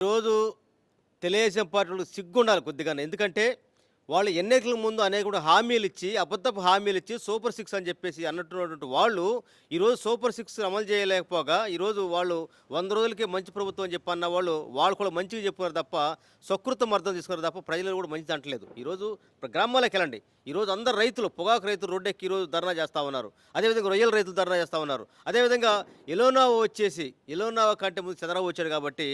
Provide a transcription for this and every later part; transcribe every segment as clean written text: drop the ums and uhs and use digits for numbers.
ఈరోజు తెలుగుదేశం పార్టీలకు సిగ్గుండాలి కొద్దిగానే. ఎందుకంటే వాళ్ళు ఎన్నికల ముందు అనేక హామీలు ఇచ్చి, అబద్ధపు హామీలు ఇచ్చి సూపర్ సిక్స్ అని చెప్పేసి అన్నట్టున్నటువంటి వాళ్ళు ఈరోజు సూపర్ సిక్స్ అమలు చేయలేకపోగా ఈరోజు వాళ్ళు 100 రోజులకే మంచి ప్రభుత్వం అని చెప్పి అన్న వాళ్ళు కూడా మంచిగా చెప్పుకున్నారు తప్ప సకృతం అర్థం తీసుకున్నారు తప్ప ప్రజలు కూడా మంచిది అంటలేదు. ఈరోజు గ్రామాలకు వెళ్ళండి. ఈరోజు అందరు రైతులు, పొగాకు రైతులు రోడ్డెక్కి ఈరోజు ధర్నా చేస్తూ ఉన్నారు. అదేవిధంగా రొయ్యల రైతులు ధర్నా చేస్తూ ఉన్నారు. అదేవిధంగా ఎలోనావా వచ్చేసి, ఎలోనావా కంటే ముందు చంద్రబాబు వచ్చాడు కాబట్టి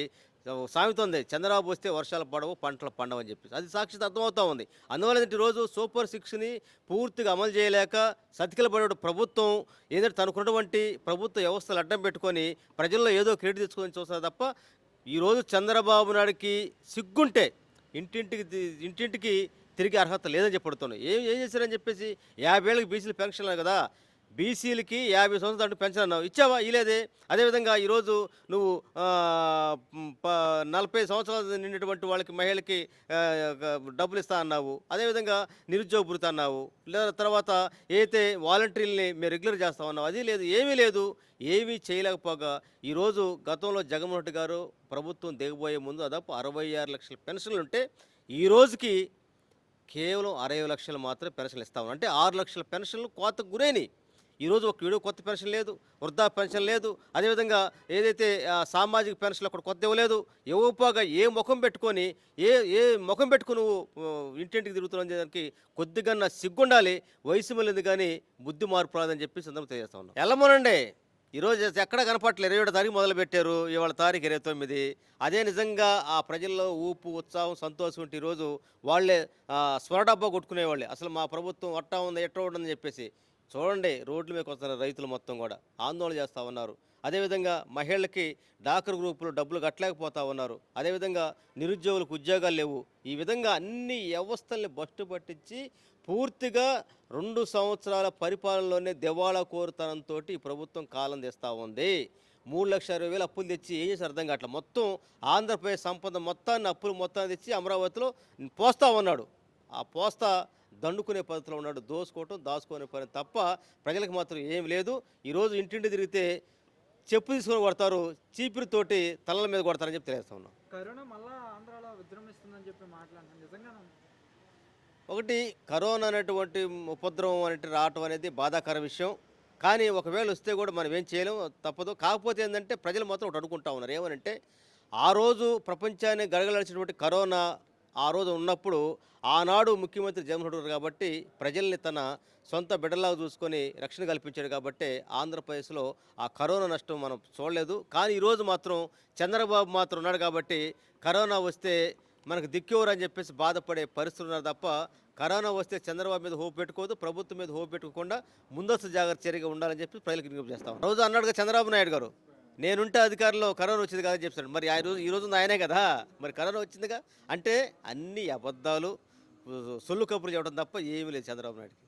సామెత ఉంది, చంద్రబాబు వస్తే వర్షాలు పడవు, పంటలు పండవు అని చెప్పేసి. అది సాక్షిత అర్థమవుతూ ఉంది. అందువల్ల ఈరోజు సూపర్ సిక్స్ని పూర్తిగా అమలు చేయలేక సతికిల పడే ప్రభుత్వం ఏదంటే తనకున్నటువంటి ప్రభుత్వ వ్యవస్థలు అడ్డం పెట్టుకొని ప్రజల్లో ఏదో క్రెడిట్ తెచ్చుకొని చూస్తారు తప్ప ఈరోజు చంద్రబాబు నాయుడికి సిగ్గుంటే ఇంటింటికి తిరిగి అర్హత లేదని చెప్పడుతున్నాయి. ఏం చేశారని చెప్పేసి 50 ఏళ్ళకి బీసీలు పెన్షన్ కదా, బీసీలకి 50 సంవత్సరాలు అంటూ పెన్షన్ అన్నావు, ఇచ్చావా? ఇలేదే. అదేవిధంగా ఈరోజు నువ్వు 40 సంవత్సరాలు నిండినటువంటి వాళ్ళకి, మహిళలకి డబ్బులు ఇస్తా అన్నావు. అదేవిధంగా నిరుద్యోగ భృతి అన్నావు. లేదా తర్వాత ఏదైతే వాలంటీర్లని మేము రెగ్యులర్ చేస్తా ఉన్నావు, అది లేదు, ఏమీ లేదు. ఏమీ చేయలేకపోగా ఈరోజు గతంలో జగన్మోహన్ రెడ్డి గారు ప్రభుత్వం దిగబోయే ముందు దాదాపు 66 లక్షల పెన్షన్లు ఉంటే ఈ రోజుకి కేవలం 60 లక్షలు మాత్రమే పెన్షన్లు ఇస్తా ఉన్నాం. అంటే 6 లక్షల పెన్షన్లు కోతకు గురైనవి. ఈరోజు ఒక వీడియో కొత్త పెన్షన్ లేదు, వృద్ధా పెన్షన్ లేదు. అదేవిధంగా ఏదైతే సామాజిక పెన్షన్లు అక్కడ కొత్త ఇవ్వలేదు. ఇవ్వకపోగా ఏ ముఖం పెట్టుకొని నువ్వు ఇంటింటికి తిరుగుతున్న దానికి కొద్దిగా సిగ్గుండాలి. వయసు మళ్ళీ కానీ బుద్ధి మార్పు రాదని చెప్పి సందర్భం తెలియజేస్తా ఉన్నాం. వెళ్ళమోనండి. ఈరోజు ఎక్కడ కనపట్లేదు. 27వ తారీఖు మొదలు పెట్టారు, ఇవాళ తారీఖు 29. అదే నిజంగా ఆ ప్రజల్లో ఊపు, ఉత్సాహం, సంతోషం ఉంటే ఈరోజు వాళ్ళే స్వరడబ్బా కొట్టుకునేవాళ్ళే. అసలు మా ప్రభుత్వం అట్టా ఉంది, ఎట్ట ఉందని చెప్పేసి. చూడండి, రోడ్ల మీదకి వస్తున్నారు రైతులు మొత్తం కూడా ఆందోళన చేస్తూ ఉన్నారు. అదేవిధంగా మహిళలకి డాక్టర్ గ్రూపులు డబ్బులు కట్టలేకపోతూ ఉన్నారు. అదేవిధంగా నిరుద్యోగులకు ఉద్యోగాలు లేవు. ఈ విధంగా అన్ని వ్యవస్థల్ని బస్టు పట్టించి పూర్తిగా 2 సంవత్సరాల పరిపాలనలోనే దివాళా కోరుతనంతో ఈ ప్రభుత్వం కాలం తెస్తూ ఉంది. 3,60,000 అప్పులు తెచ్చి ఏం చేసి అర్థం కావట్లేదు. మొత్తం ఆంధ్రప్రదేశ్ సంపద మొత్తాన్ని, అప్పులు మొత్తాన్ని తెచ్చి అమరావతిలో పోస్తూ ఉన్నాడు. ఆ పోస్తా దండుకునే పద్ధతిలో ఉన్నాడు. దోసుకోవటం, దాచుకునే పని తప్ప ప్రజలకు మాత్రం ఏమి లేదు. ఈరోజు ఇంటింటి తిరిగితే చెప్పు తీసుకొని కొడతారు, చీపిరితోటి తలల మీద కొడతారని చెప్పి తెలియజేస్తా ఉన్నాం. కరోనా మళ్ళా ఆంధ్రాలో విజృంభిస్తుందని చెప్పి మాట్లాడుతున్నాం, నిజంగా? ఒకటి, కరోనా అనేటువంటి ఉపద్రవం అనేది రావటం అనేది బాధాకర విషయం. కానీ ఒకవేళ వస్తే కూడా మనం ఏం చేయలేము, తప్పదు. కాకపోతే ఏంటంటే ప్రజలు మాత్రం ఒకటి అనుకుంటా ఉన్నారు. ఏమనంటే ఆ రోజు ప్రపంచాన్ని గడగలచినటువంటి కరోనా ఆ రోజు ఉన్నప్పుడు ఆనాడు ముఖ్యమంత్రి జగన్మోహన్ రెడ్డి కాబట్టి ప్రజల్ని తన సొంత బిడ్డలాగా చూసుకొని రక్షణ కల్పించాడు కాబట్టి ఆంధ్రప్రదేశ్లో ఆ కరోనా నష్టం మనం చూడలేదు. కానీ ఈరోజు మాత్రం చంద్రబాబు మాత్రం ఉన్నాడు కాబట్టి కరోనా వస్తే మనకు దిక్కెవరు అని చెప్పేసి బాధపడే పరిస్థితులు ఉన్నారు తప్ప కరోనా వస్తే చంద్రబాబు మీద హోప్ పెట్టుకోవద్దు, ప్రభుత్వం మీద హోప్ పెట్టుకోకుండా ముందస్తు జాగ్రత్త చర్యగా ఉండాలని చెప్పి ప్రజలకు విజ్ఞప్తి చేస్తాం. రోజు అన్నాడుగా చంద్రబాబు నాయుడు గారు, నేనుంటే అధికారంలో కరోనా వచ్చింది కదా చెప్తాడు. మరి ఈ రోజు ఆయనే కదా, మరి కరోనా వచ్చిందిగా. అంటే అన్ని అబద్ధాలు, సొల్లు కబుర్లు చెప్పడం తప్ప ఏమీ లేదు చంద్రబాబు నాయుడుకి.